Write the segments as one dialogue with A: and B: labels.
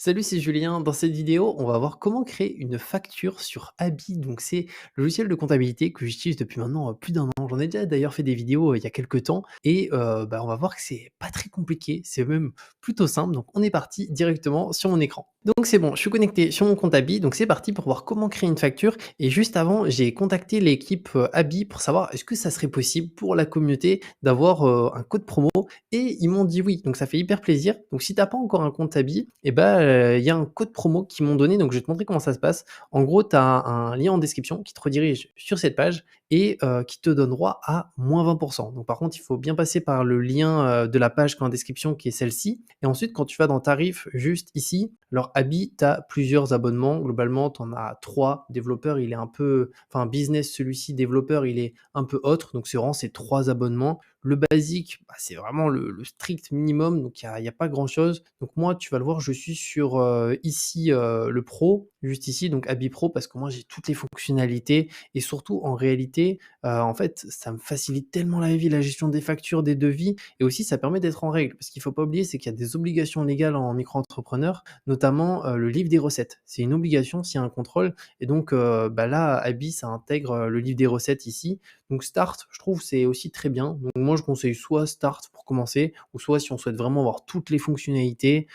A: Salut, c'est Julien. Dans cette vidéo, on va voir comment créer une facture sur Abi. Donc, c'est le logiciel de comptabilité que j'utilise depuis maintenant plus d'un an. J'en ai déjà d'ailleurs fait des vidéos il y a quelques temps et on va voir que c'est pas très compliqué. C'est même plutôt simple. Donc, on est parti directement sur mon écran. Donc, c'est bon, je suis connecté sur mon compte Abi. Donc, c'est parti pour voir comment créer une facture. Et juste avant, j'ai contacté l'équipe Abi pour savoir est-ce que ça serait possible pour la communauté d'avoir un code promo et ils m'ont dit oui, donc ça fait hyper plaisir. Donc si t'as pas encore un compte Abi, et il y a un code promo qu'ils m'ont donné, donc je vais te montrer comment ça se passe. En gros, tu as un lien en description qui te redirige sur cette page et qui te donne droit à moins 20. Donc par contre, il faut bien passer par le lien de la page qui est en description qui est celle-ci. Et ensuite, quand tu vas dans tarifs, juste ici, leur Abi, tu as plusieurs abonnements. Globalement, tu en as 3. Développeur, il est un peu, enfin business, celui-ci, développeur, il est un peu autre. Donc c'est vraiment ces 3 abonnements. Le basique, c'est vraiment le strict minimum, donc il y a pas grand-chose. Donc moi, tu vas le voir, je suis sur, ici, le pro, juste ici, donc Habit Pro parce que moi j'ai toutes les fonctionnalités et surtout en réalité, en fait, ça me facilite tellement la vie, la gestion des factures, des devis et aussi ça permet d'être en règle. Parce qu'il faut pas oublier, c'est qu'il y a des obligations légales en micro-entrepreneur, notamment, le livre des recettes. C'est une obligation s'il y a un contrôle et donc, là, Habit, ça intègre, le livre des recettes ici. Donc Start, je trouve c'est aussi très bien. Donc moi je conseille soit Start pour commencer, ou soit si on souhaite vraiment avoir toutes les fonctionnalités,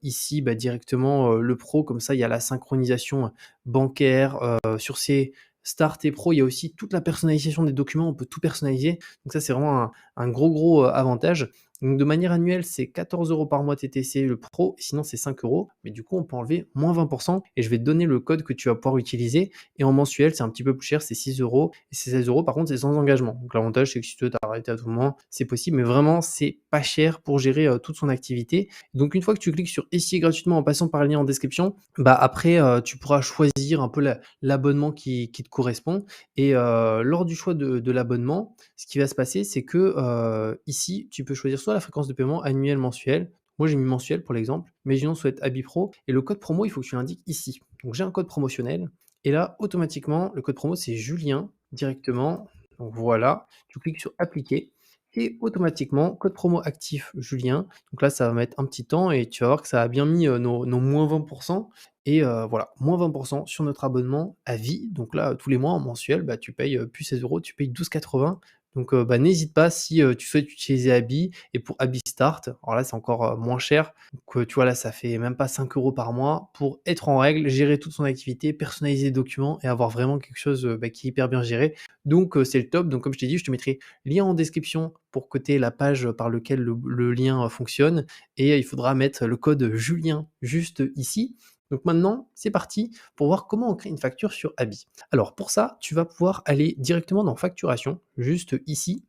A: ici directement le Pro, comme ça il y a la synchronisation bancaire. Sur ces Start et Pro, il y a aussi toute la personnalisation des documents, on peut tout personnaliser. Donc ça c'est vraiment un gros avantage. Donc de manière annuelle, c'est 14 euros par mois TTC le Pro, sinon c'est 5 euros. Mais du coup, on peut enlever moins 20% et je vais te donner le code que tu vas pouvoir utiliser. Et en mensuel, c'est un petit peu plus cher, c'est 6 euros. Et ces 16 euros, par contre, c'est sans engagement. Donc l'avantage, c'est que si tu veux t'arrêter à tout moment, c'est possible. Mais vraiment, c'est pas cher pour gérer toute son activité. Donc une fois que tu cliques sur essayer gratuitement en passant par le lien en description, après, tu pourras choisir un peu l'abonnement qui te correspond. Et lors du choix de l'abonnement, ce qui va se passer, c'est que ici, tu peux choisir soit la fréquence de paiement annuelle, mensuelle. Moi, j'ai mis mensuel pour l'exemple. Mais sinon, souhaite Habit Pro. Et le code promo, il faut que tu l'indiques ici. Donc, j'ai un code promotionnel. Et là, automatiquement, le code promo, c'est Julien directement. Donc voilà, tu cliques sur appliquer. Et automatiquement, code promo actif Julien. Donc là, ça va mettre un petit temps et tu vas voir que ça a bien mis nos moins 20%. Et voilà, moins 20% sur notre abonnement à vie. Donc là, tous les mois en mensuel, tu payes plus 16 euros, tu payes 12,80. Donc n'hésite pas si tu souhaites utiliser Abi. Et pour Abi Start, alors là, c'est encore moins cher. Donc tu vois, là, ça fait même pas 5 euros par mois pour être en règle, gérer toute son activité, personnaliser les documents et avoir vraiment quelque chose qui est hyper bien géré. Donc c'est le top. Donc comme je t'ai dit, je te mettrai lien en description pour que tu aies la page par lequel le lien fonctionne. Et il faudra mettre le code Julien juste ici. Donc maintenant, c'est parti pour voir comment on crée une facture sur Abi. Alors pour ça, tu vas pouvoir aller directement dans facturation, juste ici.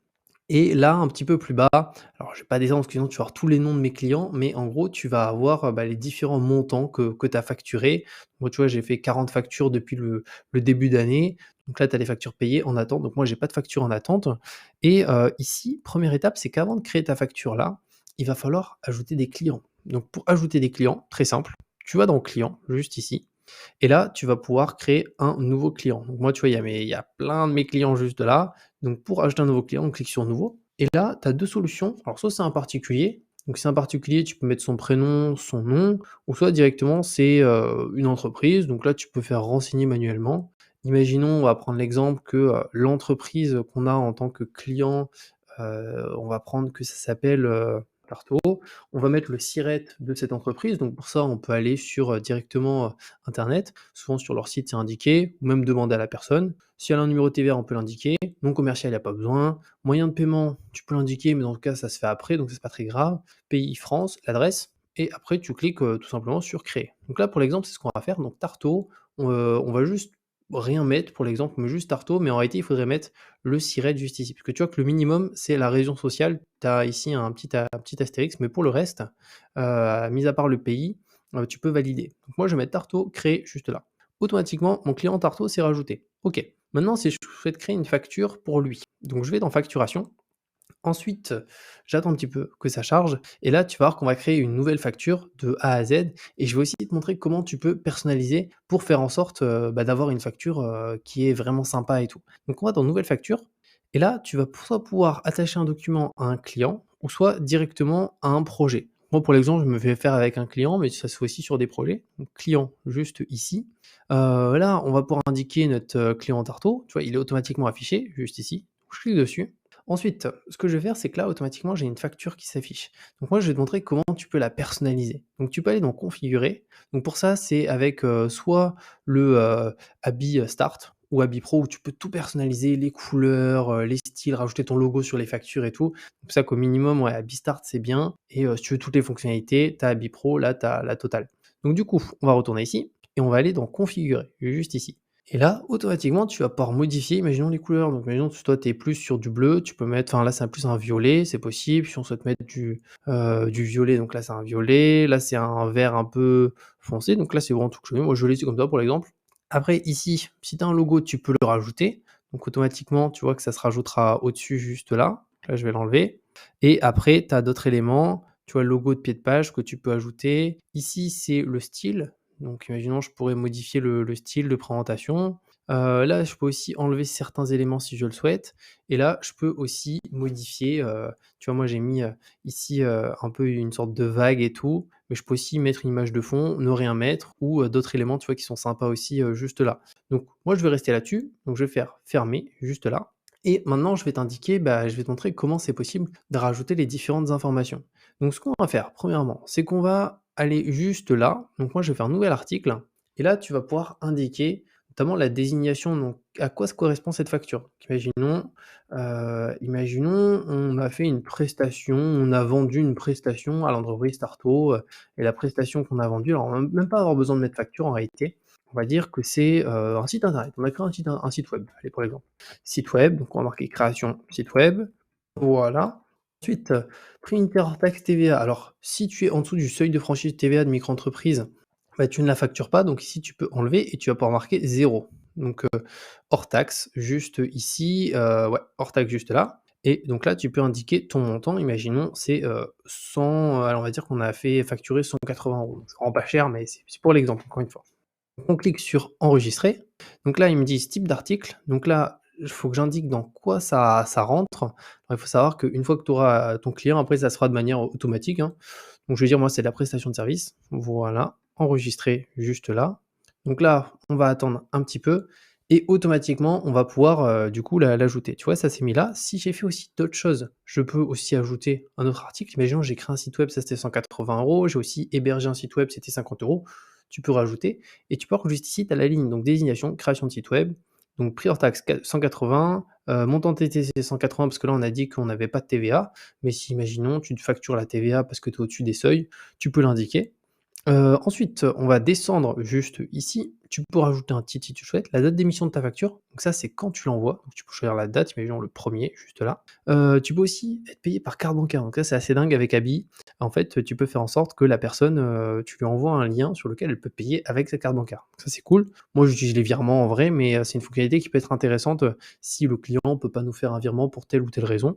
A: Et là, un petit peu plus bas, alors je vais pas descendre parce que sinon tu vas avoir tous les noms de mes clients, mais en gros, tu vas avoir les différents montants que tu as facturés. Moi, tu vois, j'ai fait 40 factures depuis le début d'année. Donc là, tu as les factures payées en attente. Donc moi, j'ai pas de facture en attente. Et ici, première étape, c'est qu'avant de créer ta facture là, il va falloir ajouter des clients. Donc pour ajouter des clients, très simple, tu vas dans client, juste ici. Et là, tu vas pouvoir créer un nouveau client. Donc moi, tu vois, il y a plein de mes clients juste là. Donc pour ajouter un nouveau client, on clique sur nouveau. Et là, tu as 2 solutions. Alors soit c'est un particulier. Donc si c'est un particulier, tu peux mettre son prénom, son nom, ou soit directement c'est une entreprise. Donc là, tu peux faire renseigner manuellement. Imaginons, on va prendre l'exemple que l'entreprise qu'on a en tant que client, on va prendre que ça s'appelle Carto. On va mettre le SIRET de cette entreprise. Donc pour ça, on peut aller sur directement internet. Souvent sur leur site, c'est indiqué, ou même demander à la personne. Si elle a un numéro TVA, on peut l'indiquer. Non commercial, il n'y a pas besoin. Moyen de paiement, tu peux l'indiquer, mais dans le cas, ça se fait après, donc c'est pas très grave. Pays France, l'adresse. Et après, tu cliques tout simplement sur créer. Donc là, pour l'exemple, c'est ce qu'on va faire. Donc Tarto, on va juste rien mettre pour l'exemple, mais juste Tarto, mais en réalité, il faudrait mettre le SIRET juste ici. Parce que tu vois que le minimum, c'est la région sociale. Tu as ici un petit astérix, mais pour le reste, mis à part le pays, tu peux valider. Donc moi, je vais mettre Tarto, créer juste là. Automatiquement, mon client Tarto s'est rajouté. OK. Maintenant, si je souhaite créer une facture pour lui, donc je vais dans facturation. Ensuite, j'attends un petit peu que ça charge et là, tu vas voir qu'on va créer une nouvelle facture de A à Z et je vais aussi te montrer comment tu peux personnaliser pour faire en sorte, d'avoir une facture, qui est vraiment sympa et tout. Donc on va dans nouvelle facture et là, tu vas soit pouvoir attacher un document à un client ou soit directement à un projet. Moi, pour l'exemple, je me fais faire avec un client, mais ça se fait aussi sur des projets. Donc client, juste ici. Là, on va pouvoir indiquer notre, client Tarto, tu vois? Il est automatiquement affiché, juste ici. Je clique dessus. Ensuite, ce que je vais faire, c'est que là, automatiquement, j'ai une facture qui s'affiche. Donc moi, je vais te montrer comment tu peux la personnaliser. Donc tu peux aller dans configurer. Donc pour ça, c'est avec, soit le, habit, start ou habit pro où tu peux tout personnaliser, les couleurs, les styles, rajouter ton logo sur les factures et tout. Donc ça qu'au minimum, ouais, habit start, c'est bien et si tu veux toutes les fonctionnalités, tu as habit pro, là, tu as la totale. Donc du coup, on va retourner ici et on va aller dans configurer, juste ici. Et là, automatiquement, tu vas pouvoir modifier, imaginons les couleurs. Donc, imaginons que toi, tu es plus sur du bleu, tu peux mettre, enfin là, c'est plus un violet, c'est possible. Si on souhaite mettre du violet, donc là, c'est un violet. Là, c'est un vert un peu foncé. Donc là, c'est vraiment tout que je mets. Moi, je l'ai comme ça, pour l'exemple. Après, ici, si tu as un logo, tu peux le rajouter. Donc, automatiquement, tu vois que ça se rajoutera au-dessus, juste là. Là, je vais l'enlever. Et après, tu as d'autres éléments. Tu vois, le logo de pied de page que tu peux ajouter. Ici, c'est le style. Donc imaginons, je pourrais modifier le style de présentation. Là, je peux aussi enlever certains éléments si je le souhaite et là, je peux aussi modifier, tu vois, moi j'ai mis, ici, un peu une sorte de vague et tout, mais je peux aussi mettre une image de fond, ne rien mettre ou, d'autres éléments, tu vois, qui sont sympas aussi, juste là. Donc moi, je vais rester là-dessus, donc je vais faire fermer, juste là et maintenant je vais t'indiquer, bah, je vais te montrer comment c'est possible de rajouter les différentes informations. Donc ce qu'on va faire, premièrement, c'est qu'on va aller juste là. Donc moi, je vais faire un nouvel article et là, tu vas pouvoir indiquer notamment la désignation, donc à quoi se correspond cette facture. Donc, imaginons, on a fait une prestation, on a vendu une prestation à l'entreprise Tarto, et la prestation qu'on a vendue, alors on va même pas avoir besoin de mettre facture en réalité. On va dire que c'est, un site internet. On a créé un site web, allez, pour exemple. Site web, donc on va marquer création site web. Voilà. Ensuite, prix hors taxe TVA. Alors, si tu es en dessous du seuil de franchise TVA de micro-entreprise, bah, tu ne la factures pas, donc ici tu peux enlever et tu vas pouvoir marquer 0. Donc, hors taxe, juste ici, ouais, hors taxe juste là et donc là, tu peux indiquer ton montant. Imaginons, c'est, 100, alors on va dire qu'on a fait facturer 180 €. C'est vraiment pas cher, mais c'est pour l'exemple, encore une fois. On clique sur enregistrer. Donc là, ils me disent type d'article. Donc là, il faut que j'indique dans quoi ça rentre. Alors, il faut savoir qu'une fois que tu auras ton client, après ça se fera de manière automatique, hein. Donc je vais dire moi c'est de la prestation de service. Voilà, enregistrer juste là. Donc là, on va attendre un petit peu et automatiquement on va pouvoir, du coup l'ajouter. Tu vois, ça s'est mis là. Si j'ai fait aussi d'autres choses, je peux aussi ajouter un autre article. Imaginons j'ai créé un site web, ça c'était 180 €, j'ai aussi hébergé un site web, c'était 50 €. Tu peux rajouter et tu peux voir juste ici, tu as la ligne donc désignation, création de site web, donc prix hors taxe 180, montant TTC 180 parce que là on a dit qu'on n'avait pas de TVA, mais si imaginons tu te factures la TVA parce que tu es au-dessus des seuils, tu peux l'indiquer. Ensuite, on va descendre juste ici. Tu peux rajouter un titre si tu souhaites, la date d'émission de ta facture, donc ça, c'est quand tu l'envoies. Donc tu peux choisir la date, imaginons le 1er, juste là. Tu peux aussi être payé par carte bancaire, donc ça, c'est assez dingue avec Abi. En fait, tu peux faire en sorte que la personne, tu lui envoies un lien sur lequel elle peut payer avec sa carte bancaire. Donc ça, c'est cool. Moi, j'utilise les virements en vrai, mais c'est une fonctionnalité qui peut être intéressante, si le client ne peut pas nous faire un virement pour telle ou telle raison.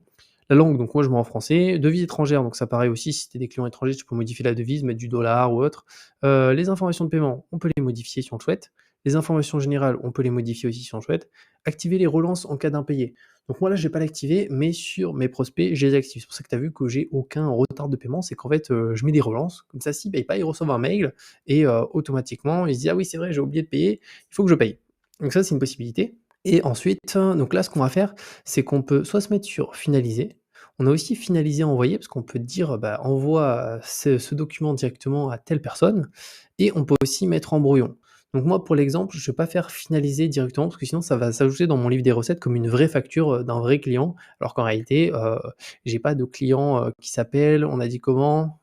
A: La langue, donc moi je mets en français. Devise étrangère, donc ça pareil aussi, si tu des clients étrangers, tu peux modifier la devise, mettre du dollar ou autre. Les informations de paiement, on peut les modifier si on le souhaite. Les informations générales, on peut les modifier aussi si on le souhaite. Activer les relances en cas d'impayé. Donc moi là, je vais pas l'activer, mais sur mes prospects, je les active. C'est pour ça que tu as vu que j'ai aucun retard de paiement, c'est qu'en fait, je mets des relances. Comme ça, s'ils payent pas, ils reçoivent un mail et automatiquement, ils se disent: «Ah oui, c'est vrai, j'ai oublié de payer, il faut que je paye». Donc ça, c'est une possibilité et ensuite, donc là, ce qu'on va faire, c'est qu'on peut soit se mettre sur finaliser. On a aussi finaliser, envoyer, parce qu'on peut dire, bah, envoie, ce document directement à telle personne et on peut aussi mettre en brouillon. Donc moi, pour l'exemple, je ne vais pas faire finaliser directement parce que sinon ça va s'ajouter dans mon livre des recettes comme une vraie facture, d'un vrai client. Alors qu'en réalité, j'ai pas de client, qui s'appelle, on a dit comment?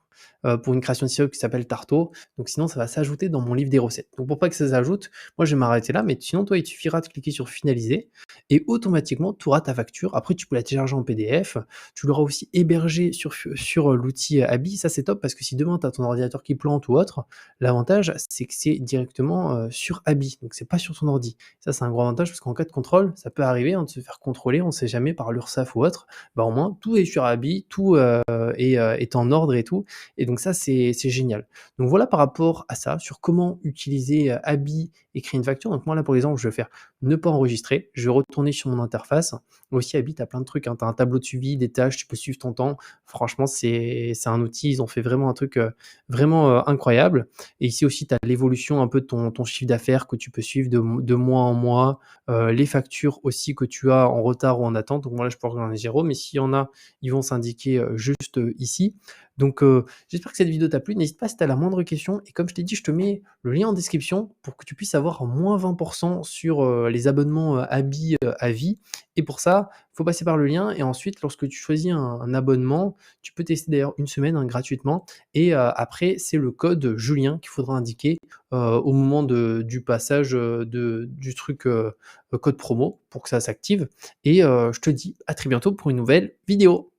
A: Pour une création de sirop qui s'appelle Tarto. Donc sinon, ça va s'ajouter dans mon livre des recettes. Donc pour pas que ça s'ajoute, moi je vais m'arrêter là, mais sinon toi, il te suffira de cliquer sur finaliser et automatiquement, tu auras ta facture. Après, tu peux la télécharger en PDF. Tu l'auras aussi hébergée sur l'outil Abi. Ça, c'est top parce que si demain, tu as ton ordinateur qui plante ou autre, l'avantage, c'est que c'est directement sur Abi. Donc, c'est pas sur ton ordi. Ça, c'est un gros avantage parce qu'en cas de contrôle, ça peut arriver hein, de se faire contrôler, on ne sait jamais, par l'URSSAF ou autre. Bah, au moins, tout est sur Abi, tout est en ordre et tout. Et donc, ça, c'est génial. Donc, voilà par rapport à ça, sur comment utiliser Abi et créer une facture. Donc, moi, là, pour exemple, je vais faire ne pas enregistrer. Je vais retourner sur mon interface. Aussi, Habit, tu as plein de trucs, hein. Tu as un tableau de suivi, des tâches, tu peux suivre ton temps. Franchement, c'est un outil, ils ont fait vraiment un truc, vraiment, incroyable. Et ici aussi, tu as l'évolution un peu de ton chiffre d'affaires que tu peux suivre de mois en mois, les factures aussi que tu as en retard ou en attente. Donc moi, là, je peux regarder 0, mais s'il y en a, ils vont s'indiquer, juste, ici. Donc j'espère que cette vidéo t'a plu. N'hésite pas si tu as la moindre question et comme je t'ai dit, je te mets le lien en description pour que tu puisses avoir moins 20 sur, les abonnements, Habit, à vie et pour ça, il faut passer par le lien et ensuite lorsque tu choisis un abonnement, tu peux tester d'ailleurs une semaine, hein, gratuitement et après c'est le code Julien qu'il faudra indiquer, au moment du passage, du truc, code promo pour que ça s'active et je te dis à très bientôt pour une nouvelle vidéo.